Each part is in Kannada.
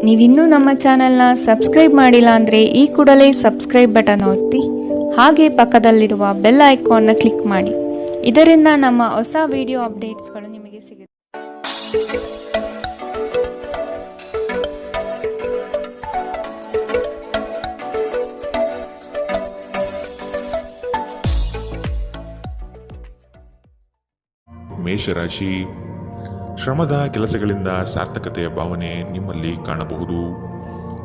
ನೀವಿನ್ನೂ ನಮ್ಮ ಚಾನೆಲ್ನ ಸಬ್ಸ್ಕ್ರೈಬ್ ಮಾಡಿಲ್ಲ ಅಂದರೆ ಈ ಕೂಡಲೇ ಸಬ್ಸ್ಕ್ರೈಬ್ ಬಟನ್ ಒತ್ತಿ ಹಾಗೆ ಪಕ್ಕದಲ್ಲಿರುವ ಬೆಲ್ ಐಕಾನ್ನ ಕ್ಲಿಕ್ ಮಾಡಿ. ಇದರಿಂದ ನಮ್ಮ ಹೊಸ ವಿಡಿಯೋ ಅಪ್ಡೇಟ್ಸ್ಗಳು ನಿಮಗೆ ಸಿಗುತ್ತೆ. ಮೇಷರಾಶಿ, ಶ್ರಮದ ಕೆಲಸಗಳಿಂದ ಸಾರ್ಥಕತೆಯ ಭಾವನೆ ನಿಮ್ಮಲ್ಲಿ ಕಾಣಬಹುದು.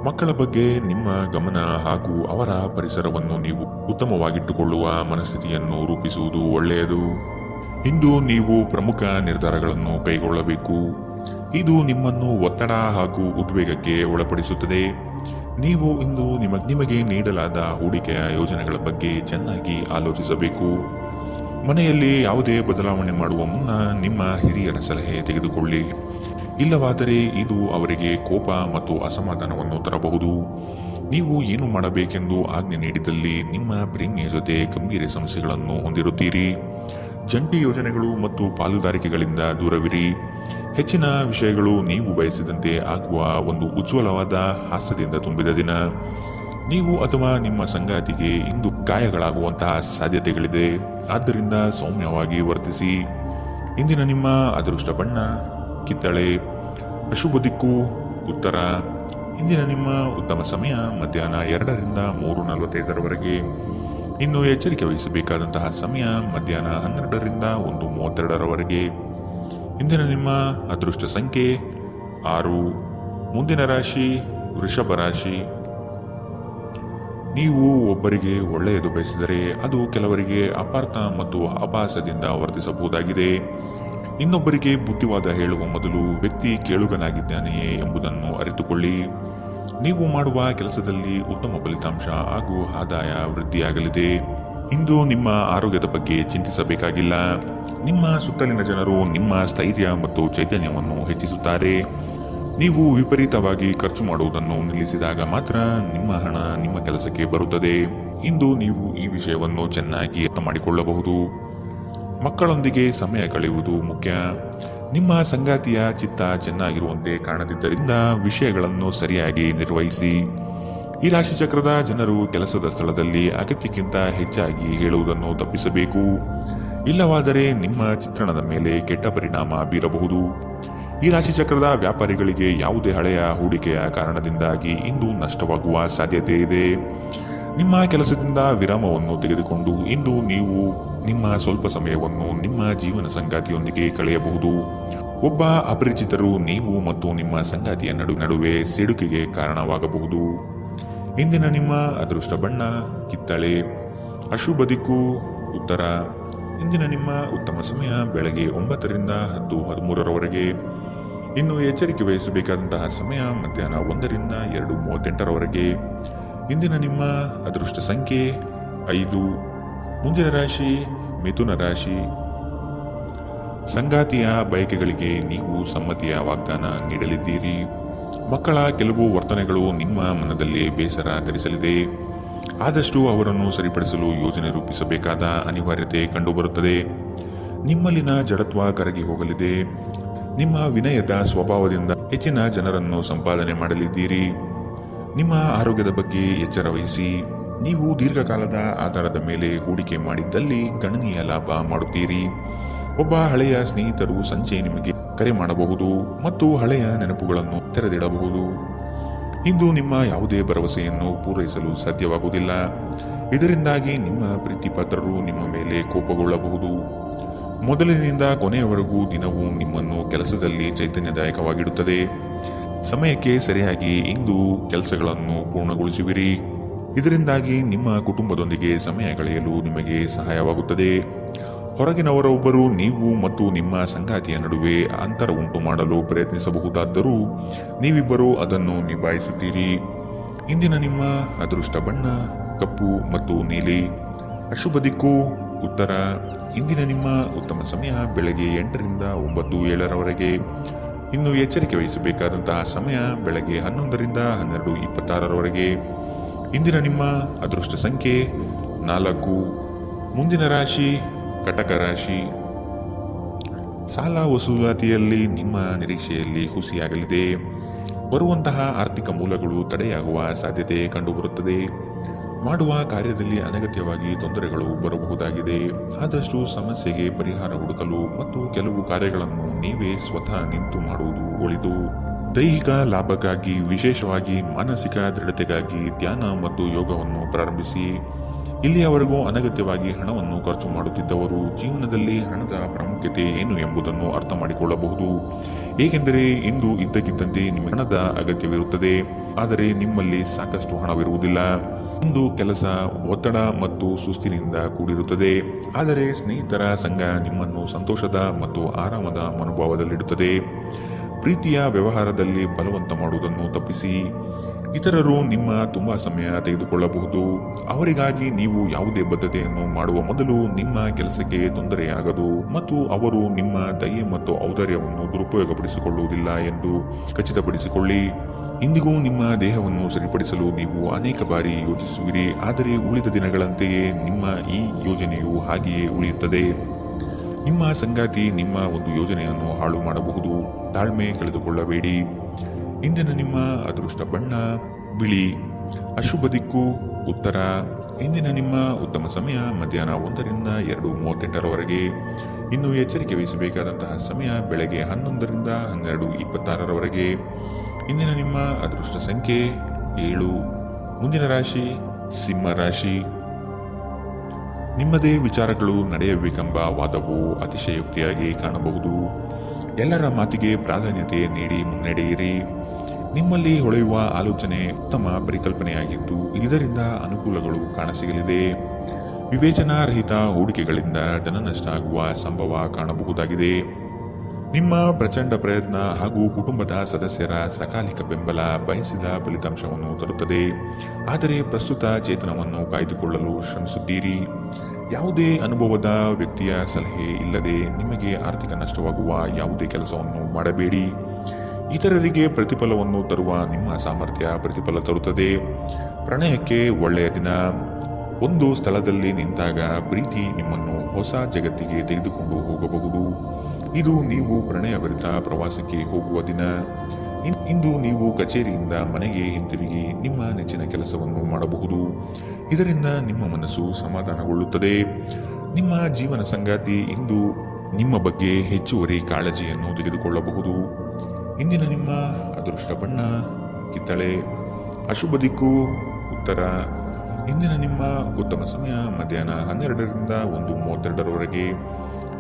ಮಕ್ಕಳ ಬಗ್ಗೆ ನಿಮ್ಮ ಗಮನ ಹಾಗೂ ಅವರ ಪರಿಸರವನ್ನು ನೀವು ಉತ್ತಮವಾಗಿಟ್ಟುಕೊಳ್ಳುವ ಮನಸ್ಥಿತಿಯನ್ನು ರೂಪಿಸುವುದು ಒಳ್ಳೆಯದು. ಇಂದು ನೀವು ಪ್ರಮುಖ ನಿರ್ಧಾರಗಳನ್ನು ಕೈಗೊಳ್ಳಬೇಕು. ಇದು ನಿಮ್ಮನ್ನು ಒತ್ತಡ ಹಾಗೂ ಉದ್ವೇಗಕ್ಕೆ ಒಳಪಡಿಸುತ್ತದೆ. ನೀವು ಇಂದು ನಿಮಗೆ ನೀಡಲಾದ ಹೂಡಿಕೆಯ ಯೋಜನೆಗಳ ಬಗ್ಗೆ ಚೆನ್ನಾಗಿ ಆಲೋಚಿಸಬೇಕು. ಮನೆಯಲ್ಲಿ ಯಾವುದೇ ಬದಲಾವಣೆ ಮಾಡುವ ಮುನ್ನ ನಿಮ್ಮ ಹಿರಿಯರ ಸಲಹೆ ತೆಗೆದುಕೊಳ್ಳಿ. ಇಲ್ಲವಾದರೆ ಇದು ಅವರಿಗೆ ಕೋಪ ಮತ್ತು ಅಸಮಾಧಾನವನ್ನು ತರಬಹುದು. ನೀವು ಏನು ಮಾಡಬೇಕೆಂದು ಆಜ್ಞೆ ನೀಡಿದಲ್ಲಿ ನಿಮ್ಮ ಪ್ರೇಮಿಯ ಜೊತೆ ಗಂಭೀರ ಸಮಸ್ಯೆಗಳನ್ನು ಹೊಂದಿರುತ್ತೀರಿ. ಜಂಟಿ ಯೋಜನೆಗಳು ಮತ್ತು ಪಾಲುದಾರಿಕೆಗಳಿಂದ ದೂರವಿರಿ. ಹೆಚ್ಚಿನ ವಿಷಯಗಳು ನೀವು ಬಯಸಿದಂತೆ ಆಗುವ ಒಂದು ಉಜ್ವಲವಾದ ಹಾಸ್ಯದಿಂದ ತುಂಬಿದ ದಿನ. ನೀವು ಅಥವಾ ನಿಮ್ಮ ಸಂಗಾತಿಗೆ ಇಂದು ಗಾಯಗಳಾಗುವಂತಹ ಸಾಧ್ಯತೆಗಳಿದೆ. ಆದ್ದರಿಂದ ಸೌಮ್ಯವಾಗಿ ವರ್ತಿಸಿ. ಇಂದಿನ ನಿಮ್ಮ ಅದೃಷ್ಟ ಬಣ್ಣ ಕಿತ್ತಳೆ. ಅಶುಭ ದಿಕ್ಕು ಉತ್ತರ. ಇಂದಿನ ನಿಮ್ಮ ಉತ್ತಮ ಸಮಯ ಮಧ್ಯಾಹ್ನ 2ರಿಂದ 3:45 ಇನ್ನು ಎಚ್ಚರಿಕೆ ವಹಿಸಬೇಕಾದಂತಹ ಸಮಯ ಮಧ್ಯಾಹ್ನ 12ರಿಂದ 1:32 ಇಂದಿನ ನಿಮ್ಮ ಅದೃಷ್ಟ ಸಂಖ್ಯೆ 6. ಮುಂದಿನ ರಾಶಿ ವೃಷಭ ರಾಶಿ. ನೀವು ಒಬ್ಬರಿಗೆ ಒಳ್ಳೆಯದು ಬಯಸಿದರೆ ಅದು ಕೆಲವರಿಗೆ ಅಪಾರ್ಥ ಮತ್ತು ಅಪಹಾಸದಿಂದ ವರ್ತಿಸಬಹುದಾಗಿದೆ. ಇನ್ನೊಬ್ಬರಿಗೆ ಬುದ್ಧಿವಾದ ಹೇಳುವ ಮೊದಲು ವ್ಯಕ್ತಿ ಕೇಳುಗನಾಗಿದ್ದಾನೆಯೇ ಎಂಬುದನ್ನು ಅರಿತುಕೊಳ್ಳಿ. ನೀವು ಮಾಡುವ ಕೆಲಸದಲ್ಲಿ ಉತ್ತಮ ಫಲಿತಾಂಶ ಹಾಗೂ ಆದಾಯ ವೃದ್ಧಿಯಾಗಲಿದೆ. ಇಂದು ನಿಮ್ಮ ಆರೋಗ್ಯದ ಬಗ್ಗೆ ಚಿಂತಿಸಬೇಕಾಗಿಲ್ಲ. ನಿಮ್ಮ ಸುತ್ತಲಿನ ಜನರು ನಿಮ್ಮ ಸ್ಥೈರ್ಯ ಮತ್ತು ಚೈತನ್ಯವನ್ನು ಹೆಚ್ಚಿಸುತ್ತಾರೆ. ನೀವು ವಿಪರೀತವಾಗಿ ಖರ್ಚು ಮಾಡುವುದನ್ನು ನಿಲ್ಲಿಸಿದಾಗ ಮಾತ್ರ ನಿಮ್ಮ ಹಣ ನಿಮ್ಮ ಕೆಲಸಕ್ಕೆ ಬರುತ್ತದೆ. ಇಂದು ನೀವು ಈ ವಿಷಯವನ್ನು ಚೆನ್ನಾಗಿ ಅರ್ಥ ಮಾಡಿಕೊಳ್ಳಬಹುದು. ಮಕ್ಕಳೊಂದಿಗೆ ಸಮಯ ಕಳೆಯುವುದು ಮುಖ್ಯ. ನಿಮ್ಮ ಸಂಗಾತಿಯ ಚಿತ್ತ ಚೆನ್ನಾಗಿರುವಂತೆ ಕಾಣದಿದ್ದರಿಂದ ವಿಷಯಗಳನ್ನು ಸರಿಯಾಗಿ ನಿರ್ವಹಿಸಿ. ಈ ರಾಶಿಚಕ್ರದ ಜನರು ಕೆಲಸದ ಸ್ಥಳದಲ್ಲಿ ಅಗತ್ಯಕ್ಕಿಂತ ಹೆಚ್ಚಾಗಿ ಹೇಳುವುದನ್ನು ತಪ್ಪಿಸಬೇಕು. ಇಲ್ಲವಾದರೆ ನಿಮ್ಮ ಚಿತ್ರಣದ ಮೇಲೆ ಕೆಟ್ಟ ಪರಿಣಾಮ ಬೀರಬಹುದು. ಈ ರಾಶಿಚಕ್ರದ ವ್ಯಾಪಾರಿಗಳಿಗೆ ಯಾವುದೇ ಹಳೆಯ ಹೂಡಿಕೆಯ ಕಾರಣದಿಂದಾಗಿ ಇಂದು ನಷ್ಟವಾಗುವ ಸಾಧ್ಯತೆ ಇದೆ. ನಿಮ್ಮ ಕೆಲಸದಿಂದ ವಿರಾಮವನ್ನು ತೆಗೆದುಕೊಂಡು ಇಂದು ನೀವು ನಿಮ್ಮ ಸ್ವಲ್ಪ ಸಮಯವನ್ನು ನಿಮ್ಮ ಜೀವನ ಸಂಗಾತಿಯೊಂದಿಗೆ ಕಳೆಯಬಹುದು. ಒಬ್ಬ ಅಪರಿಚಿತರು ನೀವು ಮತ್ತು ನಿಮ್ಮ ಸಂಗಾತಿಯ ನಡುವೆ ಸಿಡುಕಿಗೆ ಕಾರಣವಾಗಬಹುದು. ಇಂದಿನ ನಿಮ್ಮ ಅದೃಷ್ಟ ಬಣ್ಣ ಕಿತ್ತಳೆ. ಅಶುಭ ದಿಕ್ಕು ಉತ್ತರ. ಇಂದಿನ ನಿಮ್ಮ ಉತ್ತಮ ಸಮಯ ಬೆಳಗ್ಗೆ 9ರಿಂದ 10:13 ಇನ್ನು ಎಚ್ಚರಿಕೆ ವಹಿಸಬೇಕಾದಂತಹ ಸಮಯ ಮಧ್ಯಾಹ್ನ 1ರಿಂದ 2:38 ಇಂದಿನ ನಿಮ್ಮ ಅದೃಷ್ಟ ಸಂಖ್ಯೆ 5. ಮುಂದಿನ ರಾಶಿ ಮಿಥುನ ರಾಶಿ. ಸಂಗಾತಿಯ ಬಯಕೆಗಳಿಗೆ ನೀವು ಸಮ್ಮತಿಯ ವಾಗ್ದಾನ ನೀಡಲಿದ್ದೀರಿ. ಮಕ್ಕಳ ಕೆಲವು ವರ್ತನೆಗಳು ನಿಮ್ಮ ಮನದಲ್ಲಿ ಬೇಸರ ತರಿಸಲಿದೆ. ಆದಷ್ಟು ಅವರನ್ನು ಸರಿಪಡಿಸಲು ಯೋಜನೆ ರೂಪಿಸಬೇಕಾದ ಅನಿವಾರ್ಯತೆ ಕಂಡುಬರುತ್ತದೆ. ನಿಮ್ಮಲ್ಲಿನ ಜಡತ್ವ ಕರಗಿ ಹೋಗಲಿದೆ. ನಿಮ್ಮ ವಿನಯದ ಸ್ವಭಾವದಿಂದ ಹೆಚ್ಚಿನ ಜನರನ್ನು ಸಂಪಾದನೆ ಮಾಡಲಿದ್ದೀರಿ. ನಿಮ್ಮ ಆರೋಗ್ಯದ ಬಗ್ಗೆ ಎಚ್ಚರ ವಹಿಸಿ. ನೀವು ದೀರ್ಘಕಾಲದ ಆಧಾರದ ಮೇಲೆ ಹೂಡಿಕೆ ಮಾಡಿದ್ದಲ್ಲಿ ಗಣನೀಯ ಲಾಭ ಮಾಡುತ್ತೀರಿ. ಒಬ್ಬ ಹಳೆಯ ಸ್ನೇಹಿತರು ಸಂಜೆ ನಿಮಗೆ ಕರೆ ಮಾಡಬಹುದು ಮತ್ತು ಹಳೆಯ ನೆನಪುಗಳನ್ನು ತೆರೆದಿಡಬಹುದು. ಇಂದು ನಿಮ್ಮ ಯಾವುದೇ ಭರವಸೆಯನ್ನು ಪೂರೈಸಲು ಸಾಧ್ಯವಾಗುವುದಿಲ್ಲ. ಇದರಿಂದಾಗಿ ನಿಮ್ಮ ಪ್ರೀತಿಪಾತ್ರರು ನಿಮ್ಮ ಮೇಲೆ ಕೋಪಗೊಳ್ಳಬಹುದು. ಮೊದಲಿನಿಂದ ಕೊನೆಯವರೆಗೂ ದಿನವೂ ನಿಮ್ಮನ್ನು ಕೆಲಸದಲ್ಲಿ ಚೈತನ್ಯದಾಯಕವಾಗಿಡುತ್ತದೆ. ಸಮಯಕ್ಕೆ ಸರಿಯಾಗಿ ಇಂದು ಕೆಲಸಗಳನ್ನು ಪೂರ್ಣಗೊಳಿಸುವಿರಿ. ಇದರಿಂದಾಗಿ ನಿಮ್ಮ ಕುಟುಂಬದೊಂದಿಗೆ ಸಮಯ ಕಳೆಯಲು ನಿಮಗೆ ಸಹಾಯವಾಗುತ್ತದೆ. ಹೊರಗಿನವರೊಬ್ಬರು ನೀವು ಮತ್ತು ನಿಮ್ಮ ಸಂಗಾತಿಯ ನಡುವೆ ಅಂತರ ಉಂಟು ಮಾಡಲು ಪ್ರಯತ್ನಿಸಬಹುದಾದರೂ ನೀವಿಬ್ಬರೂ ಅದನ್ನು ನಿಭಾಯಿಸುತ್ತೀರಿ. ಇಂದಿನ ನಿಮ್ಮ ಅದೃಷ್ಟ ಬಣ್ಣ ಕಪ್ಪು ಮತ್ತು ನೀಲಿ. ಅಶುಭ ದಿಕ್ಕು ಉತ್ತರ. ಇಂದಿನ ನಿಮ್ಮ ಉತ್ತಮ ಸಮಯ ಬೆಳಗ್ಗೆ 8ರಿಂದ 9:07 ಇನ್ನು ಎಚ್ಚರಿಕೆ ವಹಿಸಬೇಕಾದಂತಹ ಸಮಯ ಬೆಳಗ್ಗೆ 11ರಿಂದ 12:26 ಇಂದಿನ ನಿಮ್ಮ ಅದೃಷ್ಟ ಸಂಖ್ಯೆ 4. ಮುಂದಿನ ರಾಶಿ ಕಟಕ ರಾಶಿ. ಸಾಲ ವಸೂಲಾತಿಯಲ್ಲಿ ನಿಮ್ಮ ನಿರೀಕ್ಷೆಯಲ್ಲಿ ಹುಸಿಯಾಗಲಿದೆ. ಬರುವಂತಹ ಆರ್ಥಿಕ ಮೂಲಗಳು ತಡೆಯಾಗುವ ಸಾಧ್ಯತೆ ಕಂಡುಬರುತ್ತದೆ. ಮಾಡುವ ಕಾರ್ಯದಲ್ಲಿ ಅನಗತ್ಯವಾಗಿ ತೊಂದರೆಗಳು ಬರಬಹುದಾಗಿದೆ. ಆದಷ್ಟು ಸಮಸ್ಯೆಗೆ ಪರಿಹಾರ ಹುಡುಕಲು ಮತ್ತು ಕೆಲವು ಕಾರ್ಯಗಳನ್ನು ನೀವೇ ಸ್ವತಃ ನಿಂತು ಮಾಡುವುದು ಒಳಿತು. ದೈಹಿಕ ಲಾಭಕ್ಕಾಗಿ, ವಿಶೇಷವಾಗಿ ಮಾನಸಿಕ ದೃಢತೆಗಾಗಿ ಧ್ಯಾನ ಮತ್ತು ಯೋಗವನ್ನು ಪ್ರಾರಂಭಿಸಿ. ಇಲ್ಲಿಯವರೆಗೂ ಅನಗತ್ಯವಾಗಿ ಹಣವನ್ನು ಖರ್ಚು ಮಾಡುತ್ತಿದ್ದವರು ಜೀವನದಲ್ಲಿ ಹಣದ ಪ್ರಾಮುಖ್ಯತೆ ಏನು ಎಂಬುದನ್ನು ಅರ್ಥ ಮಾಡಿಕೊಳ್ಳಬಹುದು. ಏಕೆಂದರೆ ಇಂದು ಇದ್ದಕ್ಕಿದ್ದಂತೆ ನಿಮಗೆ ಹಣದ ಅಗತ್ಯವಿರುತ್ತದೆ, ಆದರೆ ನಿಮ್ಮಲ್ಲಿ ಸಾಕಷ್ಟು ಹಣವಿರುವುದಿಲ್ಲ. ಒಂದು ಕೆಲಸ ಒತ್ತಡ ಮತ್ತು ಸುಸ್ತಿನಿಂದ ಕೂಡಿರುತ್ತದೆ, ಆದರೆ ಸ್ನೇಹಿತರ ಸಂಘ ನಿಮ್ಮನ್ನು ಸಂತೋಷದ ಮತ್ತು ಆರಾಮದ ಮನೋಭಾವದಲ್ಲಿಡುತ್ತದೆ. ಪ್ರೀತಿಯ ವ್ಯವಹಾರದಲ್ಲಿ ಬಲವಂತ ಮಾಡುವುದನ್ನು ತಪ್ಪಿಸಿ. ಇತರರು ನಿಮ್ಮ ತುಂಬಾ ಸಮಯ ತೆಗೆದುಕೊಳ್ಳಬಹುದು. ಅವರಿಗಾಗಿ ನೀವು ಯಾವುದೇ ಬದ್ಧತೆಯನ್ನು ಮಾಡುವ ಮೊದಲು ನಿಮ್ಮ ಕೆಲಸಕ್ಕೆ ತೊಂದರೆಯಾಗದು ಮತ್ತು ಅವರು ನಿಮ್ಮ ದಯೆ ಮತ್ತು ಔದಾರ್ಯವನ್ನು ದುರುಪಯೋಗಪಡಿಸಿಕೊಳ್ಳುವುದಿಲ್ಲ ಎಂದು ಖಚಿತಪಡಿಸಿಕೊಳ್ಳಿ. ಇಂದಿಗೂ ನಿಮ್ಮ ದೇಹವನ್ನು ಸರಿಪಡಿಸಲು ನೀವು ಅನೇಕ ಬಾರಿ ಯೋಚಿಸುವಿರಿ, ಆದರೆ ಉಳಿದ ದಿನಗಳಂತೆಯೇ ನಿಮ್ಮ ಈ ಯೋಜನೆಯು ಹಾಗೆಯೇ ಉಳಿಯುತ್ತದೆ. ನಿಮ್ಮ ಸಂಗಾತಿ ನಿಮ್ಮ ಒಂದು ಯೋಜನೆಯನ್ನು ಹಾಳು ಮಾಡಬಹುದು. ತಾಳ್ಮೆ ಕಳೆದುಕೊಳ್ಳಬೇಡಿ. ಇಂದಿನ ನಿಮ್ಮ ಅದೃಷ್ಟ ಬಣ್ಣ ಬಿಳಿ. ಅಶುಭ ದಿಕ್ಕು ಉತ್ತರ. ಇಂದಿನ ನಿಮ್ಮ ಉತ್ತಮ ಸಮಯ ಮಧ್ಯಾಹ್ನ 1ರಿಂದ 2:38ರವರೆಗೆ. ಇನ್ನು ಎಚ್ಚರಿಕೆ ವಹಿಸಬೇಕಾದಂತಹ ಸಮಯ ಬೆಳಗ್ಗೆ 11ರಿಂದ 12:26ರವರೆಗೆ. ಇಂದಿನ ನಿಮ್ಮ ಅದೃಷ್ಟ ಸಂಖ್ಯೆ 7. ಮುಂದಿನ ರಾಶಿ ಸಿಂಹ ರಾಶಿ. ನಿಮ್ಮದೇ ವಿಚಾರಗಳು ನಡೆಯಬೇಕೆಂಬ ವಾದವು ಅತಿಶಯೋಕ್ತಿಯಾಗಿ ಕಾಣಬಹುದು. ಎಲ್ಲರ ಮಾತಿಗೆ ಪ್ರಾಧಾನ್ಯತೆ ನೀಡಿ ಮುನ್ನಡೆಯಿರಿ. ನಿಮ್ಮಲ್ಲಿ ಹೊಳೆಯುವ ಆಲೋಚನೆ ಉತ್ತಮ ಪರಿಕಲ್ಪನೆಯಾಗಿದ್ದು ಇದರಿಂದ ಅನುಕೂಲಗಳು ಕಾಣಸಿಗಲಿದೆ. ವಿವೇಚನಾರಹಿತ ಹೂಡಿಕೆಗಳಿಂದ ಧನ ನಷ್ಟ ಆಗುವ ಸಂಭವ ಕಾಣಬಹುದಾಗಿದೆ. ನಿಮ್ಮ ಪ್ರಚಂಡ ಪ್ರಯತ್ನ ಹಾಗೂ ಕುಟುಂಬದ ಸದಸ್ಯರ ಸಕಾಲಿಕ ಬೆಂಬಲ ಬಯಸಿದ ಫಲಿತಾಂಶವನ್ನು ತರುತ್ತದೆ. ಆದರೆ ಪ್ರಸ್ತುತ ಚೇತನವನ್ನು ಕಾಯ್ದುಕೊಳ್ಳಲು ಶ್ರಮಿಸುತ್ತೀರಿ. ಯಾವುದೇ ಅನುಭವದ ವ್ಯಕ್ತಿಯ ಸಲಹೆ ಇಲ್ಲದೆ ನಿಮಗೆ ಆರ್ಥಿಕ ನಷ್ಟವಾಗುವ ಯಾವುದೇ ಕೆಲಸವನ್ನು ಮಾಡಬೇಡಿ. ಇತರರಿಗೆ ಪ್ರತಿಫಲವನ್ನು ತರುವ ನಿಮ್ಮ ಸಾಮರ್ಥ್ಯ ಪ್ರತಿಫಲ ತರುತ್ತದೆ. ಪ್ರಣಯಕ್ಕೆ ಒಳ್ಳೆಯ ದಿನ. ಒಂದು ಸ್ಥಳದಲ್ಲಿ ನಿಂತಾಗ ಪ್ರೀತಿ ನಿಮ್ಮನ್ನು ಹೊಸ ಜಗತ್ತಿಗೆ ತೆಗೆದುಕೊಂಡು ಹೋಗಬಹುದು. ಇದು ನೀವು ಪ್ರಣಯಭರಿತ ಪ್ರವಾಸಕ್ಕೆ ಹೋಗುವ ದಿನ. ಇಂದು ನೀವು ಕಚೇರಿಯಿಂದ ಮನೆಗೆ ಹಿಂತಿರುಗಿ ನಿಮ್ಮ ನೆಚ್ಚಿನ ಕೆಲಸವನ್ನು ಮಾಡಬಹುದು. ಇದರಿಂದ ನಿಮ್ಮ ಮನಸ್ಸು ಸಮಾಧಾನಗೊಳ್ಳುತ್ತದೆ. ನಿಮ್ಮ ಜೀವನ ಸಂಗಾತಿ ಇಂದು ನಿಮ್ಮ ಬಗ್ಗೆ ಹೆಚ್ಚುವರಿ ಕಾಳಜಿಯನ್ನು ತೆಗೆದುಕೊಳ್ಳಬಹುದು. ಇಂದಿನ ನಿಮ್ಮ ಅದೃಷ್ಟ ಬಣ್ಣ ಕಿತ್ತಳೆ. ಅಶುಭ ದಿಕ್ಕು ಉತ್ತರ. ಇಂದಿನ ನಿಮ್ಮ ಉತ್ತಮ ಸಮಯ ಮಧ್ಯಾಹ್ನ 12ರಿಂದ 1:32ರವರೆಗೆ.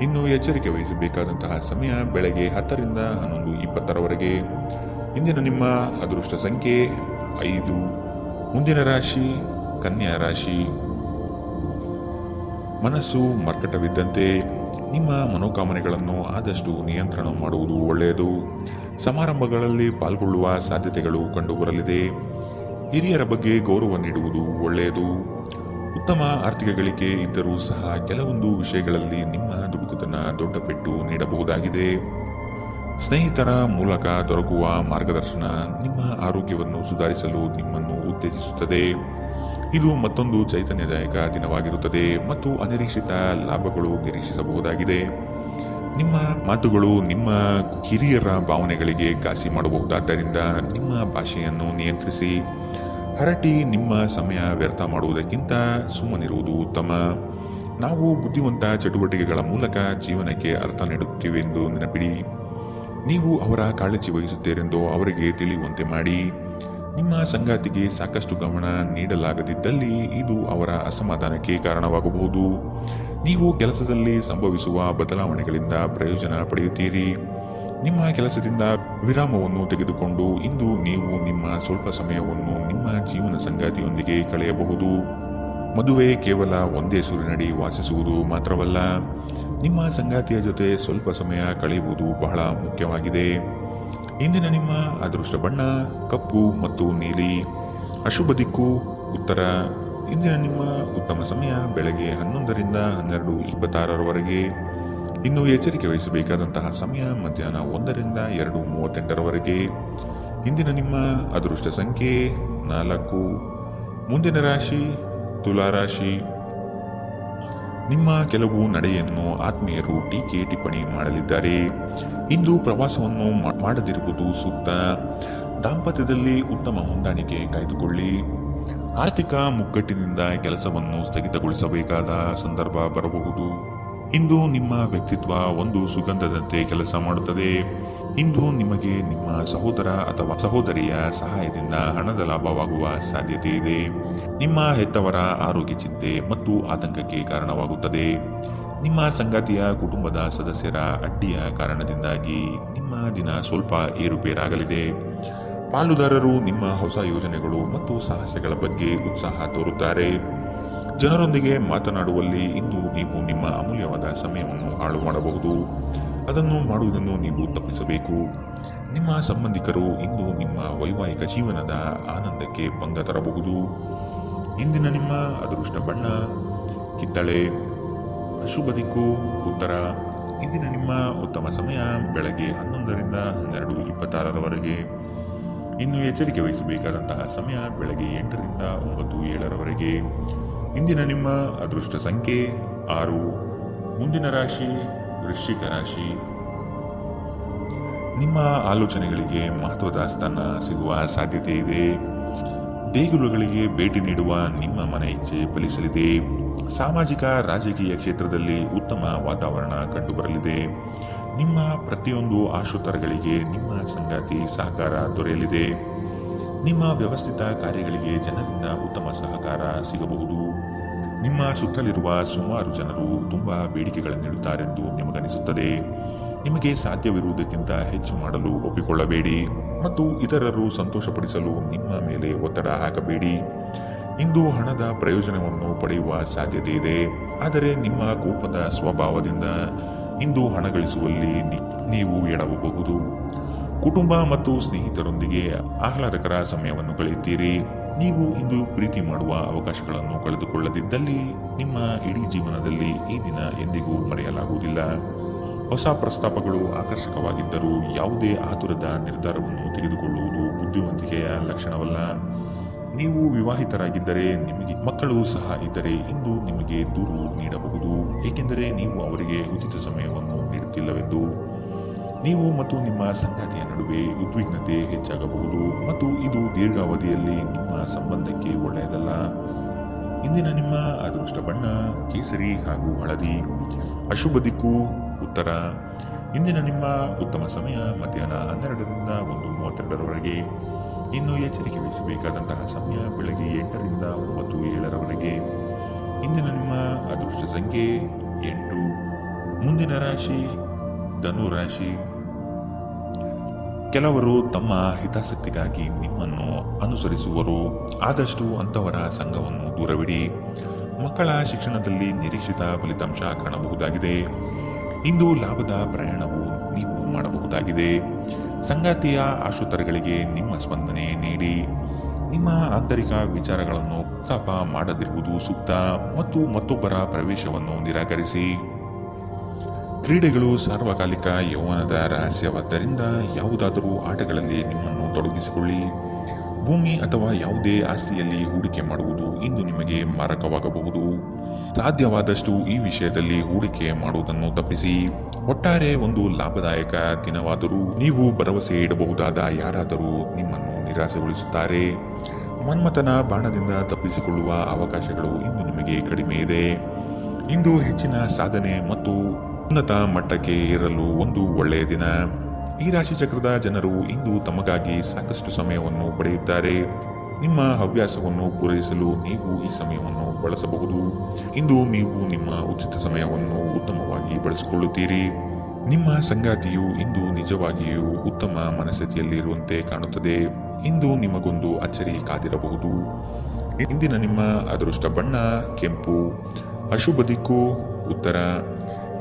ಇನ್ನು ಎಚ್ಚರಿಕೆ ವಹಿಸಬೇಕಾದಂತಹ ಸಮಯ ಬೆಳಗ್ಗೆ 10ರಿಂದ 11:20ರವರೆಗೆ. ಇಂದಿನ ನಿಮ್ಮ ಅದೃಷ್ಟ ಸಂಖ್ಯೆ 5. ಮುಂದಿನ ರಾಶಿ ಕನ್ಯಾ ರಾಶಿ. ಮನಸ್ಸು ಮರ್ಕಟವಿದ್ದಂತೆ. ನಿಮ್ಮ ಮನೋಕಾಮನೆಗಳನ್ನು ಆದಷ್ಟು ನಿಯಂತ್ರಣ ಮಾಡುವುದು ಒಳ್ಳೆಯದು. ಸಮಾರಂಭಗಳಲ್ಲಿ ಪಾಲ್ಗೊಳ್ಳುವ ಸಾಧ್ಯತೆಗಳು ಕಂಡುಬರಲಿದೆ. ಹಿರಿಯರ ಬಗ್ಗೆ ಗೌರವ ನೀಡುವುದು ಒಳ್ಳೆಯದು. ಉತ್ತಮ ಆರ್ಥಿಕ ಗಳಿಕೆ ಇದ್ದರೂ ಸಹ ಕೆಲವೊಂದು ವಿಷಯಗಳಲ್ಲಿ ನಿಮ್ಮ ದುಡುಕುತನ ದೊಡ್ಡ ಪೆಟ್ಟು ನೀಡಬಹುದಾಗಿದೆ. ಸ್ನೇಹಿತರ ಮೂಲಕ ದೊರಕುವ ಮಾರ್ಗದರ್ಶನ ನಿಮ್ಮ ಆರೋಗ್ಯವನ್ನು ಸುಧಾರಿಸಲು ನಿಮ್ಮನ್ನು ಉತ್ತೇಜಿಸುತ್ತದೆ. ಇದು ಮತ್ತೊಂದು ಚೈತನ್ಯದಾಯಕ ದಿನವಾಗಿರುತ್ತದೆ ಮತ್ತು ಅನಿರೀಕ್ಷಿತ ಲಾಭಗಳು ನಿರೀಕ್ಷಿಸಬಹುದಾಗಿದೆ. ನಿಮ್ಮ ಮಾತುಗಳು ನಿಮ್ಮ ಹಿರಿಯರ ಭಾವನೆಗಳಿಗೆ ಘಾಸಿ ಮಾಡಬಹುದಾದ್ದರಿಂದ ನಿಮ್ಮ ಭಾಷೆಯನ್ನು ನಿಯಂತ್ರಿಸಿ. ಹರಟಿ ನಿಮ್ಮ ಸಮಯ ವ್ಯರ್ಥ ಮಾಡುವುದಕ್ಕಿಂತ ಸುಮ್ಮನಿರುವುದು ಉತ್ತಮ. ನಾವು ಬುದ್ಧಿವಂತ ಚಟುವಟಿಕೆಗಳ ಮೂಲಕ ಜೀವನಕ್ಕೆ ಅರ್ಥ ನೀಡುತ್ತೀವೆಂದು ನೆನಪಿಡಿ. ನೀವು ಅವರ ಕಾಳಜಿ ವಹಿಸುತ್ತೀರೆಂದು ಅವರಿಗೆ ತಿಳಿಯುವಂತೆ ಮಾಡಿ. ನಿಮ್ಮ ಸಂಗಾತಿಗೆ ಸಾಕಷ್ಟು ಗಮನ ನೀಡಲಾಗದಿದ್ದಲ್ಲಿ ಇದು ಅವರ ಅಸಮಾಧಾನಕ್ಕೆ ಕಾರಣವಾಗಬಹುದು. ನೀವು ಕೆಲಸದಲ್ಲಿ ಸಂಭವಿಸುವ ಬದಲಾವಣೆಗಳಿಂದ ಪ್ರಯೋಜನ ಪಡೆಯುತ್ತೀರಿ. ನಿಮ್ಮ ಕೆಲಸದಿಂದ ವಿರಾಮವನ್ನು ತೆಗೆದುಕೊಂಡು ಇಂದು ನೀವು ನಿಮ್ಮ ಸ್ವಲ್ಪ ಸಮಯವನ್ನು ನಿಮ್ಮ ಜೀವನ ಸಂಗಾತಿಯೊಂದಿಗೆ ಕಳೆಯಬಹುದು. ಮದುವೆ ಕೇವಲ ಒಂದೇ ಸೂರಿನಡಿ ವಾಸಿಸುವುದು ಮಾತ್ರವಲ್ಲ, ನಿಮ್ಮ ಸಂಗಾತಿಯ ಜೊತೆ ಸ್ವಲ್ಪ ಸಮಯ ಕಳೆಯುವುದು ಬಹಳ ಮುಖ್ಯವಾಗಿದೆ. ಇಂದಿನ ನಿಮ್ಮ ಅದೃಷ್ಟ ಬಣ್ಣ ಕಪ್ಪು ಮತ್ತು ನೀಲಿ. ಅಶುಭ ದಿಕ್ಕು ಉತ್ತರ. ಇಂದಿನ ನಿಮ್ಮ ಉತ್ತಮ ಸಮಯ ಬೆಳಗ್ಗೆ 11ರಿಂದ 12:26ರವರೆಗೆ. ಇನ್ನು ಎಚ್ಚರಿಕೆ ವಹಿಸಬೇಕಾದಂತಹ ಸಮಯ ಮಧ್ಯಾಹ್ನ 1ರಿಂದ 2:38ರವರೆಗೆ. ಇಂದಿನ ನಿಮ್ಮ ಅದೃಷ್ಟ ಸಂಖ್ಯೆ 4. ಮುಂದಿನ ರಾಶಿ ತುಲಾರಾಶಿ. ನಿಮ್ಮ ಕೆಲವು ನಡೆಯನ್ನು ಆತ್ಮೀಯರು ಟೀಕೆ ಟಿಪ್ಪಣಿ ಮಾಡಲಿದ್ದಾರೆ. ಇಂದು ಪ್ರವಾಸವನ್ನು ಮಾಡದಿರುವುದು ಸೂಕ್ತ. ದಾಂಪತ್ಯದಲ್ಲಿ ಉತ್ತಮ ಹೊಂದಾಣಿಕೆ ಕಾಯ್ದುಕೊಳ್ಳಿ. ಆರ್ಥಿಕ ಮುಗ್ಗಟ್ಟಿನಿಂದ ಕೆಲಸವನ್ನು ಸ್ಥಗಿತಗೊಳಿಸಬೇಕಾದ ಸಂದರ್ಭ ಬರಬಹುದು. ಇಂದು ನಿಮ್ಮ ವ್ಯಕ್ತಿತ್ವ ಒಂದು ಸುಗಂಧದಂತೆ ಕೆಲಸ ಮಾಡುತ್ತದೆ. ಇಂದು ನಿಮಗೆ ನಿಮ್ಮ ಸಹೋದರ ಅಥವಾ ಸಹೋದರಿಯ ಸಹಾಯದಿಂದ ಹಣದ ಲಾಭವಾಗುವ ಸಾಧ್ಯತೆ ಇದೆ. ನಿಮ್ಮ ಹೆತ್ತವರ ಆರೋಗ್ಯ ಚಿಂತೆ ಮತ್ತು ಆತಂಕಕ್ಕೆ ಕಾರಣವಾಗುತ್ತದೆ. ನಿಮ್ಮ ಸಂಗಾತಿಯ ಕುಟುಂಬದ ಸದಸ್ಯರ ಅಡ್ಡಿಯ ಕಾರಣದಿಂದಾಗಿ ನಿಮ್ಮ ದಿನ ಸ್ವಲ್ಪ ಏರುಪೇರಾಗಲಿದೆ. ಪಾಲುದಾರರು ನಿಮ್ಮ ಹೊಸ ಯೋಜನೆಗಳು ಮತ್ತು ಸಾಹಸಗಳ ಬಗ್ಗೆ ಉತ್ಸಾಹ ತೋರುತ್ತಾರೆ. ಜನರೊಂದಿಗೆ ಮಾತನಾಡುವಲ್ಲಿ ಇಂದು ನೀವು ನಿಮ್ಮ ಅಮೂಲ್ಯವಾದ ಸಮಯವನ್ನು ಹಾಳು ಮಾಡಬಹುದು. ಅದನ್ನು ಮಾಡುವುದನ್ನು ನೀವು ತಪ್ಪಿಸಬೇಕು. ನಿಮ್ಮ ಸಂಬಂಧಿಕರು ಇಂದು ನಿಮ್ಮ ವೈವಾಹಿಕ ಜೀವನದ ಆನಂದಕ್ಕೆ ಭಂಗ ತರಬಹುದು. ಇಂದಿನ ನಿಮ್ಮ ಅದೃಷ್ಟ ಬಣ್ಣ ಕಿತ್ತಳೆ. ಶುಭ ದಿಕ್ಕು ಉತ್ತರ. ಇಂದಿನ ನಿಮ್ಮ ಉತ್ತಮ ಸಮಯ ಬೆಳಗ್ಗೆ 11ರಿಂದ 12:26 ಇನ್ನು ಎಚ್ಚರಿಕೆ ವಹಿಸಬೇಕಾದಂತಹ ಸಮಯ ಬೆಳಗ್ಗೆ 8ರಿಂದ 9:07 ಇಂದಿನ ನಿಮ್ಮ ಅದೃಷ್ಟ ಸಂಖ್ಯೆ 6. ಮುಂದಿನ ರಾಶಿ ವೃಶ್ಚಿಕ ರಾಶಿ. ನಿಮ್ಮ ಆಲೋಚನೆಗಳಿಗೆ ಮಹತ್ವದ ಸ್ಥಾನ ಸಿಗುವ ಸಾಧ್ಯತೆ ಇದೆ. ದೇಗುಲಗಳಿಗೆ ಭೇಟಿ ನೀಡುವ ನಿಮ್ಮ ಮನ ಇಚ್ಛೆ ಫಲಿಸಲಿದೆ. ಸಾಮಾಜಿಕ ರಾಜಕೀಯ ಕ್ಷೇತ್ರದಲ್ಲಿ ಉತ್ತಮ ವಾತಾವರಣ ಕಂಡುಬರಲಿದೆ. ನಿಮ್ಮ ಪ್ರತಿಯೊಂದು ಆಶೋತ್ತರಗಳಿಗೆ ನಿಮ್ಮ ಸಂಗಾತಿ ಸಹಕಾರ ದೊರೆಯಲಿದೆ. ನಿಮ್ಮ ವ್ಯವಸ್ಥಿತ ಕಾರ್ಯಗಳಿಗೆ ಜನರಿಂದ ಉತ್ತಮ ಸಹಕಾರ ಸಿಗಬಹುದು. ನಿಮ್ಮ ಸುತ್ತಲಿರುವ ಸುಮಾರು ಜನರು ತುಂಬ ಬೇಡಿಕೆಗಳನ್ನಿಡುತ್ತಾರೆಂದು ನಿಮಗನಿಸುತ್ತದೆ. ನಿಮಗೆ ಸಾಧ್ಯವಿರುವುದಕ್ಕಿಂತ ಹೆಚ್ಚು ಮಾಡಲು ಒಪ್ಪಿಕೊಳ್ಳಬೇಡಿ ಮತ್ತು ಇತರರು ಸಂತೋಷಪಡಿಸಲು ನಿಮ್ಮ ಮೇಲೆ ಒತ್ತಡ ಹಾಕಬೇಡಿ. ಇಂದು ಹಣದ ಪ್ರಯೋಜನವನ್ನು ಪಡೆಯುವ ಸಾಧ್ಯತೆ ಇದೆ. ಆದರೆ ನಿಮ್ಮ ಕೋಪದ ಸ್ವಭಾವದಿಂದ ಇಂದು ಹಣ ಗಳಿಸುವಲ್ಲಿ ನೀವು ಎಡವಬಹುದು. ಕುಟುಂಬ ಮತ್ತು ಸ್ನೇಹಿತರೊಂದಿಗೆ ಆಹ್ಲಾದಕರ ಸಮಯವನ್ನು ಕಳೆಯುತ್ತೀರಿ. ನೀವು ಇಂದು ಪ್ರೀತಿ ಮಾಡುವ ಅವಕಾಶಗಳನ್ನು ಕಳೆದುಕೊಳ್ಳದಿದ್ದಲ್ಲಿ ನಿಮ್ಮ ಇಡೀ ಜೀವನದಲ್ಲಿ ಈ ದಿನ ಎಂದಿಗೂ ಮರೆಯಲಾಗುವುದಿಲ್ಲ. ಹೊಸ ಪ್ರಸ್ತಾಪಗಳು ಆಕರ್ಷಕವಾಗಿದ್ದರೂ ಯಾವುದೇ ಆತುರದ ನಿರ್ಧಾರವನ್ನು ತೆಗೆದುಕೊಳ್ಳುವುದು ಬುದ್ಧಿವಂತಿಕೆಯ ಲಕ್ಷಣವಲ್ಲ. ನೀವು ವಿವಾಹಿತರಾಗಿದ್ದರೆ ನಿಮಗೆ ಮಕ್ಕಳು ಸಹ ಇದ್ದರೆ ಇಂದು ನಿಮಗೆ ದೂರು ನೀಡಬಹುದು, ಏಕೆಂದರೆ ನೀವು ಅವರಿಗೆ ಉಚಿತ ಸಮಯವನ್ನು ನೀಡುತ್ತಿಲ್ಲವೆಂದು. ನೀವು ಮತ್ತು ನಿಮ್ಮ ಸಂಗಾತಿಯ ನಡುವೆ ಉದ್ವಿಗ್ನತೆ ಹೆಚ್ಚಾಗಬಹುದು ಮತ್ತು ಇದು ದೀರ್ಘಾವಧಿಯಲ್ಲಿ ನಿಮ್ಮ ಸಂಬಂಧಕ್ಕೆ ಒಳ್ಳೆಯದಲ್ಲ. ಇಂದಿನ ನಿಮ್ಮ ಅದೃಷ್ಟ ಬಣ್ಣ ಕೇಸರಿ ಹಾಗೂ ಹಳದಿ. ಅಶುಭ ದಿಕ್ಕು ಉತ್ತರ. ಇಂದಿನ ನಿಮ್ಮ ಉತ್ತಮ ಸಮಯ ಮಧ್ಯಾಹ್ನ 12ರಿಂದ 1:32 ಇನ್ನು ಎಚ್ಚರಿಕೆ ವಹಿಸಬೇಕಾದಂತಹ ಸಮಯ ಬೆಳಗ್ಗೆ 8ರಿಂದ 9:07 ಇಂದಿನ ನಿಮ್ಮ ಅದೃಷ್ಟ ಸಂಖ್ಯೆ 8. ಮುಂದಿನ ರಾಶಿ ಧನು ರಾಶಿ. ಕೆಲವರು ತಮ್ಮ ಹಿತಾಸಕ್ತಿಗಾಗಿ ನಿಮ್ಮನ್ನು ಅನುಸರಿಸುವರು. ಆದಷ್ಟು ಅಂಥವರ ಸಂಘವನ್ನು ದೂರವಿಡಿ. ಮಕ್ಕಳ ಶಿಕ್ಷಣದಲ್ಲಿ ನಿರೀಕ್ಷಿತ ಫಲಿತಾಂಶ ಕಾಣಬಹುದಾಗಿದೆ. ಇಂದು ಲಾಭದ ಪ್ರಯಾಣವು ನೀವು ಮಾಡಬಹುದಾಗಿದೆ. ಸಂಗಾತಿಯ ಆಶೋತ್ತರಗಳಿಗೆ ನಿಮ್ಮ ಸ್ಪಂದನೆ ನೀಡಿ. ನಿಮ್ಮ ಆಂತರಿಕ ವಿಚಾರಗಳನ್ನು ಪ್ರಸ್ತಾಪ ಮಾಡದಿರುವುದು ಸೂಕ್ತ ಮತ್ತು ಮತ್ತೊಬ್ಬರ ಪ್ರವೇಶವನ್ನು ನಿರಾಕರಿಸಿ. ಕ್ರೀಡೆಗಳು ಸಾರ್ವಕಾಲಿಕ ಯೌವನದ ರಹಸ್ಯವಾದ್ದರಿಂದ ಯಾವುದಾದರೂ ಆಟಗಳಲ್ಲಿ ನಿಮ್ಮನ್ನು ತೊಡಗಿಸಿಕೊಳ್ಳಿ. ಭೂಮಿ ಅಥವಾ ಯಾವುದೇ ಆಸ್ತಿಯಲ್ಲಿ ಹೂಡಿಕೆ ಮಾಡುವುದು ಇಂದು ನಿಮಗೆ ಮಾರಕವಾಗಬಹುದು. ಸಾಧ್ಯವಾದಷ್ಟು ಈ ವಿಷಯದಲ್ಲಿ ಹೂಡಿಕೆ ಮಾಡುವುದನ್ನು ತಪ್ಪಿಸಿ. ಒಟ್ಟಾರೆ ಒಂದು ಲಾಭದಾಯಕ ದಿನವಾದರೂ ನೀವು ಭರವಸೆ ಇಡಬಹುದಾದ ಯಾರಾದರೂ ನಿಮ್ಮನ್ನು ನಿರಾಸೆಗೊಳಿಸುತ್ತಾರೆ. ಮನ್ಮಥನ ಬಾಣದಿಂದ ತಪ್ಪಿಸಿಕೊಳ್ಳುವ ಅವಕಾಶಗಳು ಇಂದು ನಿಮಗೆ ಕಡಿಮೆ ಇದೆ. ಇಂದು ಹೆಚ್ಚಿನ ಸಾಧನೆ ಮತ್ತು ಉನ್ನತ ಮಟ್ಟಕ್ಕೆ ಏರಲು ಒಂದು ಒಳ್ಳೆಯ ದಿನ. ಈ ರಾಶಿ ಚಕ್ರದ ಜನರು ಇಂದು ತಮಗಾಗಿ ಸಾಕಷ್ಟು ಸಮಯವನ್ನು ಪಡೆಯುತ್ತಾರೆ. ನಿಮ್ಮ ಹವ್ಯಾಸವನ್ನು ಪೂರೈಸಲು ನೀವು ಈ ಸಮಯವನ್ನು ಬಳಸಬಹುದು. ಇಂದು ನೀವು ನಿಮ್ಮ ಉಚಿತ ಸಮಯವನ್ನು ಉತ್ತಮವಾಗಿ ಬಳಸಿಕೊಳ್ಳುತ್ತೀರಿ. ನಿಮ್ಮ ಸಂಗಾತಿಯು ಇಂದು ನಿಜವಾಗಿಯೂ ಉತ್ತಮ ಮನಸ್ಥಿತಿಯಲ್ಲಿರುವಂತೆ ಕಾಣುತ್ತದೆ. ಇಂದು ನಿಮಗೊಂದು ಅಚ್ಚರಿ ಕಾದಿರಬಹುದು. ಇಂದಿನ ನಿಮ್ಮ ಅದೃಷ್ಟ ಬಣ್ಣ ಕೆಂಪು. ಅಶುಭ ದಿಕ್ಕು ಉತ್ತರ.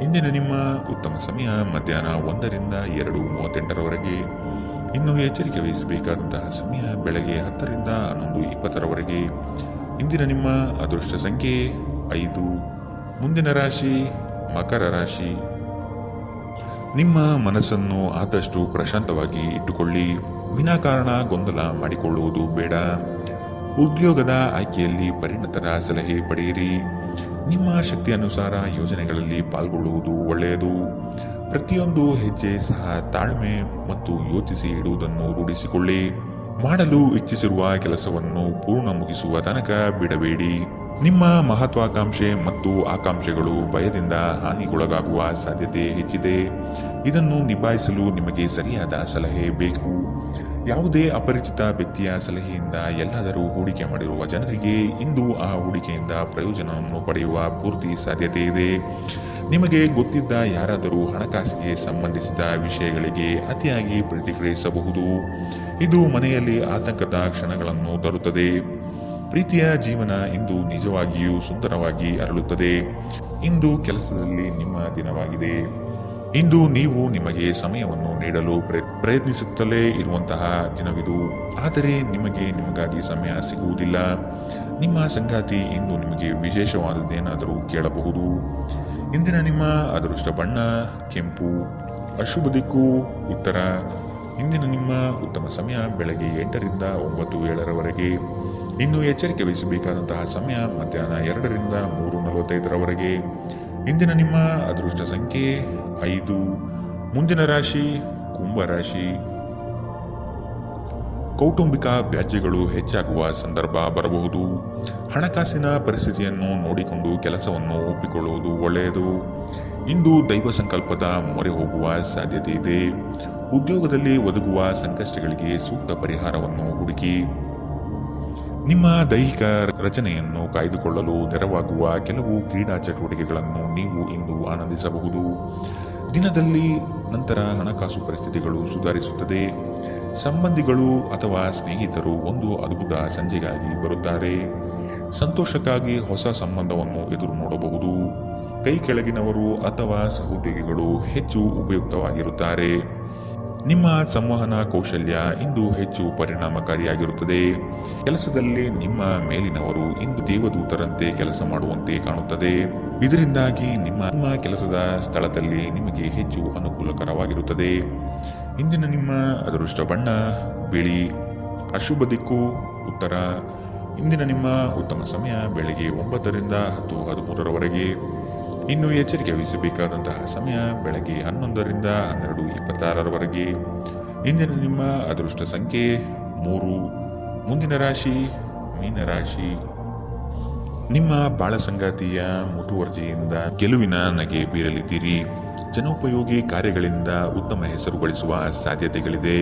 ಇಂದಿನ ನಿಮ್ಮ ಉತ್ತಮ ಸಮಯ ಮಧ್ಯಾಹ್ನ 1ರಿಂದ 2:38 ಇನ್ನು ಎಚ್ಚರಿಕೆ ವಹಿಸಬೇಕಾದಂತಹ ಸಮಯ ಬೆಳಗ್ಗೆ 10ರಿಂದ 11:20 ಇಂದಿನ ನಿಮ್ಮ ಅದೃಷ್ಟ ಸಂಖ್ಯೆ 5. ಮುಂದಿನ ರಾಶಿ ಮಕರ ರಾಶಿ. ನಿಮ್ಮ ಮನಸ್ಸನ್ನು ಆದಷ್ಟು ಪ್ರಶಾಂತವಾಗಿ ಇಟ್ಟುಕೊಳ್ಳಿ. ವಿನಾಕಾರಣ ಗೊಂದಲ ಮಾಡಿಕೊಳ್ಳುವುದು ಬೇಡ. ಉದ್ಯೋಗದ ಆಯ್ಕೆಯಲ್ಲಿ ಪರಿಣತರ ಸಲಹೆ ಪಡೆಯಿರಿ. ನಿಮ್ಮ ಶಕ್ತಿ ಅನುಸಾರ ಯೋಜನೆಗಳಲ್ಲಿ ಪಾಲ್ಗೊಳ್ಳುವುದು ಒಳ್ಳೆಯದು. ಪ್ರತಿಯೊಂದು ಹೆಜ್ಜೆ ಸಹ ತಾಳ್ಮೆ ಮತ್ತು ಯೋಚಿಸಿ ಇಡುವುದನ್ನು ರೂಢಿಸಿಕೊಳ್ಳಿ. ಮಾಡಲು ಇಚ್ಛಿಸಿರುವ ಕೆಲಸವನ್ನು ಪೂರ್ಣ ಮುಗಿಸುವ ತನಕ ಬಿಡಬೇಡಿ. ನಿಮ್ಮ ಮಹತ್ವಾಕಾಂಕ್ಷೆ ಮತ್ತು ಆಕಾಂಕ್ಷೆಗಳು ಭಯದಿಂದ ಹಾನಿಗೊಳಗಾಗುವ ಸಾಧ್ಯತೆ ಹೆಚ್ಚಿದೆ. ಇದನ್ನು ನಿಭಾಯಿಸಲು ನಿಮಗೆ ಸರಿಯಾದ ಸಲಹೆ ಬೇಕು. ಯಾವುದೇ ಅಪರಿಚಿತ ವ್ಯಕ್ತಿಯ ಸಲಹೆಯಿಂದ ಎಲ್ಲಾದರೂ ಹೂಡಿಕೆ ಮಾಡಿರುವ ಜನರಿಗೆ ಇಂದು ಆ ಹೂಡಿಕೆಯಿಂದ ಪ್ರಯೋಜನವನ್ನು ಪಡೆಯುವ ಪೂರ್ತಿ ಸಾಧ್ಯತೆ ಇದೆ. ನಿಮಗೆ ಗೊತ್ತಿದ್ದ ಯಾರಾದರೂ ಹಣಕಾಸಿಗೆ ಸಂಬಂಧಿಸಿದ ವಿಷಯಗಳಿಗೆ ಅತಿಯಾಗಿ ಪ್ರತಿಕ್ರಿಯಿಸಬಹುದು. ಇದು ಮನೆಯಲ್ಲಿ ಆತಂಕದ ಕ್ಷಣಗಳನ್ನು ತರುತ್ತದೆ. ಪ್ರೀತಿಯ ಜೀವನ ಇಂದು ನಿಜವಾಗಿಯೂ ಸುಂದರವಾಗಿ ಅರಳುತ್ತದೆ. ಇಂದು ಕೆಲಸದಲ್ಲಿ ನಿಮ್ಮ ದಿನವಾಗಿದೆ. ಇಂದು ನೀವು ನಿಮಗೆ ಸಮಯವನ್ನು ನೀಡಲು ಪ್ರಯತ್ನಿಸುತ್ತಲೇ ಇರುವಂತಹ ದಿನವಿದು. ಆದರೆ ನಿಮಗಾಗಿ ಸಮಯ ಸಿಗುವುದಿಲ್ಲ. ನಿಮ್ಮ ಸಂಗಾತಿ ಇಂದು ನಿಮಗೆ ವಿಶೇಷವಾದದ್ದೇನಾದರೂ ಕೇಳಬಹುದು. ಇಂದಿನ ನಿಮ್ಮ ಅದೃಷ್ಟ ಬಣ್ಣ ಕೆಂಪು. ಅಶುಭ ದಿಕ್ಕು ಉತ್ತರ. ಇಂದಿನ ನಿಮ್ಮ ಉತ್ತಮ ಸಮಯ ಬೆಳಗ್ಗೆ 8ರಿಂದ 9:07 ಇನ್ನು ಎಚ್ಚರಿಕೆ ವಹಿಸಬೇಕಾದಂತಹ ಸಮಯ ಮಧ್ಯಾಹ್ನ 2ರಿಂದ 3:45 ಇಂದಿನ ನಿಮ್ಮ ಅದೃಷ್ಟ ಸಂಖ್ಯೆ 5. ಮುಂದಿನ ರಾಶಿ ಕುಂಭರಾಶಿ. ಕೌಟುಂಬಿಕ ವ್ಯಾಜ್ಯಗಳು ಹೆಚ್ಚಾಗುವ ಸಂದರ್ಭ ಬರಬಹುದು. ಹಣಕಾಸಿನ ಪರಿಸ್ಥಿತಿಯನ್ನು ನೋಡಿಕೊಂಡು ಕೆಲಸವನ್ನು ಒಪ್ಪಿಕೊಳ್ಳುವುದು ಒಳ್ಳೆಯದು. ಇಂದು ದೈವ ಸಂಕಲ್ಪದ ಮೊರೆ ಹೋಗುವ ಸಾಧ್ಯತೆ ಇದೆ. ಉದ್ಯೋಗದಲ್ಲಿ ಒದಗುವ ಸಂಕಷ್ಟಗಳಿಗೆ ಸೂಕ್ತ ಪರಿಹಾರವನ್ನು ಹುಡುಕಿ. ನಿಮ್ಮ ದೈಹಿಕ ರಚನೆಯನ್ನು ಕಾಯ್ದುಕೊಳ್ಳಲು ನೆರವಾಗುವ ಕೆಲವು ಕ್ರೀಡಾ ಚಟುವಟಿಕೆಗಳನ್ನು ನೀವು ಇಂದು ಆನಂದಿಸಬಹುದು. ದಿನದಲ್ಲಿ ನಂತರ ಹಣಕಾಸು ಪರಿಸ್ಥಿತಿಗಳು ಸುಧಾರಿಸುತ್ತದೆ. ಸಂಬಂಧಿಗಳು ಅಥವಾ ಸ್ನೇಹಿತರು ಒಂದು ಅದ್ಭುತ ಸಂಜೆಗಾಗಿ ಬರುತ್ತಾರೆ. ಸಂತೋಷಕ್ಕಾಗಿ ಹೊಸ ಸಂಬಂಧವನ್ನು ಎದುರು ನೋಡಬಹುದು. ಕೈ ಕೆಳಗಿನವರು ಅಥವಾ ಸಹೋದ್ಯೋಗಿಗಳು ಹೆಚ್ಚು ಉಪಯುಕ್ತವಾಗಿರುತ್ತಾರೆ. ನಿಮ್ಮ ಸಂವಹನ ಕೌಶಲ್ಯ ಇಂದು ಹೆಚ್ಚು ಪರಿಣಾಮಕಾರಿಯಾಗಿರುತ್ತದೆ. ಕೆಲಸದಲ್ಲಿ ನಿಮ್ಮ ಮೇಲಿನವರು ಇಂದು ದೇವದೂತರಂತೆ ಕೆಲಸ ಮಾಡುವಂತೆ ಕಾಣುತ್ತದೆ. ಇದರಿಂದಾಗಿ ನಿಮ್ಮ ಕೆಲಸದ ಸ್ಥಳದಲ್ಲಿ ನಿಮಗೆ ಹೆಚ್ಚು ಅನುಕೂಲಕರವಾಗಿರುತ್ತದೆ. ಇಂದಿನ ನಿಮ್ಮ ಅದೃಷ್ಟ ಬಣ್ಣ ಬಿಳಿ. ಅಶುಭ ದಿಕ್ಕು ಉತ್ತರ. ಇಂದಿನ ನಿಮ್ಮ ಉತ್ತಮ ಸಮಯ ಬೆಳಗ್ಗೆ 9ರಿಂದ 10:13 ಇನ್ನು ಎಚ್ಚರಿಕೆ ವಹಿಸಬೇಕಾದಂತಹ ಸಮಯ ಬೆಳಗ್ಗೆ 11ರಿಂದ 12:26 ಇಂದಿನ ನಿಮ್ಮ ಅದೃಷ್ಟ ಸಂಖ್ಯೆ 3. ಮುಂದಿನ ರಾಶಿ ಮೀನರಾಶಿ. ನಿಮ್ಮ ಬಾಳ ಸಂಗಾತಿಯ ಮುತುವರ್ಜಿಯಿಂದ ಗೆಲುವಿನ ನಗೆ ಬೀರಲಿದ್ದೀರಿ. ಜನೋಪಯೋಗಿ ಕಾರ್ಯಗಳಿಂದ ಉತ್ತಮ ಹೆಸರು ಗಳಿಸುವ ಸಾಧ್ಯತೆಗಳಿದೆ.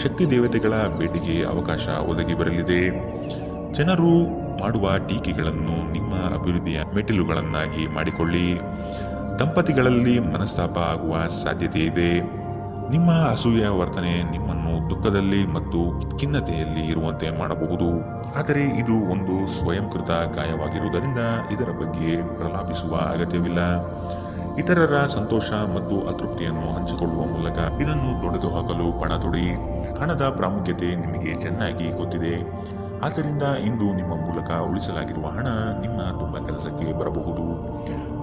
ಶಕ್ತಿ ದೇವತೆಗಳ ಭೇಟಿಗೆ ಅವಕಾಶ ಒದಗಿ ಬರಲಿದೆ. ಜನರು ಮಾಡುವ ಟೀಕೆಗಳನ್ನು ನಿಮ್ಮ ಅಭಿವೃದ್ಧಿಯ ಮೆಟ್ಟಿಲುಗಳನ್ನಾಗಿ ಮಾಡಿಕೊಳ್ಳಿ. ದಂಪತಿಗಳಲ್ಲಿ ಮನಸ್ತಾಪ ಆಗುವ ಸಾಧ್ಯತೆ ಇದೆ. ನಿಮ್ಮ ಅಸೂಯೆಯ ವರ್ತನೆ ನಿಮ್ಮನ್ನು ದುಃಖದಲ್ಲಿ ಮತ್ತು ಖಿನ್ನತೆಯಲ್ಲಿ ಇರುವಂತೆ ಮಾಡಬಹುದು. ಆದರೆ ಇದು ಒಂದು ಸ್ವಯಂಕೃತ ಗಾಯವಾಗಿರುವುದರಿಂದ ಇದರ ಬಗ್ಗೆ ಪ್ರಲಾಪಿಸುವ ಅಗತ್ಯವಿಲ್ಲ. ಇತರರ ಸಂತೋಷ ಮತ್ತು ಅತೃಪ್ತಿಯನ್ನು ಹಂಚಿಕೊಳ್ಳುವ ಮೂಲಕ ಇದನ್ನು ತೊಡೆದುಹಾಕಲು ಪಣ ತೊಡಿ. ಹಣದ ಪ್ರಾಮುಖ್ಯತೆ ನಿಮಗೆ ಚೆನ್ನಾಗಿ ಗೊತ್ತಿದೆ. ಆದ್ದರಿಂದ ಇಂದು ನಿಮ್ಮ ಮೂಲಕ ಉಳಿಸಲಾಗಿರುವ ಹಣ ನಿಮ್ಮ ತುಂಬ ಕೆಲಸಕ್ಕೆ ಬರಬಹುದು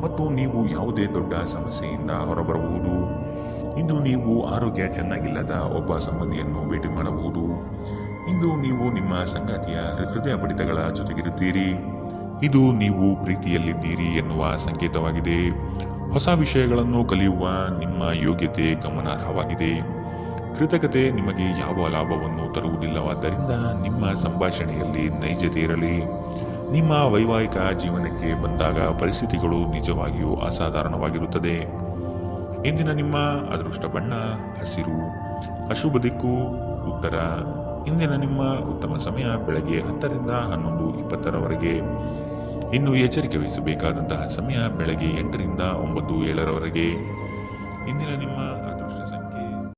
ಮತ್ತು ನೀವು ಯಾವುದೇ ದೊಡ್ಡ ಸಮಸ್ಯೆಯಿಂದ ಹೊರಬರಬಹುದು. ಇಂದು ನೀವು ಆರೋಗ್ಯ ಚೆನ್ನಾಗಿಲ್ಲದ ಒಬ್ಬ ಸಂಬಂಧಿಯನ್ನು ಭೇಟಿ ಮಾಡಬಹುದು. ಇಂದು ನೀವು ನಿಮ್ಮ ಸಂಗಾತಿಯ ಹೃದಯ ಬಡಿತಗಳ ಜೊತೆಗಿರುತ್ತೀರಿ. ಇದು ನೀವು ಪ್ರೀತಿಯಲ್ಲಿದ್ದೀರಿ ಎನ್ನುವ ಸಂಕೇತವಾಗಿದೆ. ಹೊಸ ವಿಷಯಗಳನ್ನು ಕಲಿಯುವ ನಿಮ್ಮ ಯೋಗ್ಯತೆ ಗಮನಾರ್ಹವಾಗಿದೆ. ಕೃತಕತೆ ನಿಮಗೆ ಯಾವ ಲಾಭವನ್ನು ತರುವುದಿಲ್ಲವಾದ್ದರಿಂದ ನಿಮ್ಮ ಸಂಭಾಷಣೆಯಲ್ಲಿ ನೈಜತೆ ಇರಲಿ. ನಿಮ್ಮ ವೈವಾಹಿಕ ಜೀವನಕ್ಕೆ ಬಂದಾಗ ಪರಿಸ್ಥಿತಿಗಳು ನಿಜವಾಗಿಯೂ ಅಸಾಧಾರಣವಾಗಿರುತ್ತದೆ. ಇಂದಿನ ನಿಮ್ಮ ಅದೃಷ್ಟ ಬಣ್ಣ ಹಸಿರು. ಅಶುಭ ದಿಕ್ಕು ಉತ್ತರ. ಇಂದಿನ ನಿಮ್ಮ ಉತ್ತಮ ಸಮಯ ಬೆಳಗ್ಗೆ 10ರಿಂದ 11:20 ಇನ್ನು ಎಚ್ಚರಿಕೆ ವಹಿಸಬೇಕಾದಂತಹ ಸಮಯ ಬೆಳಗ್ಗೆ 8ರಿಂದ 9:07 ಇಂದಿನ ನಿಮ್ಮ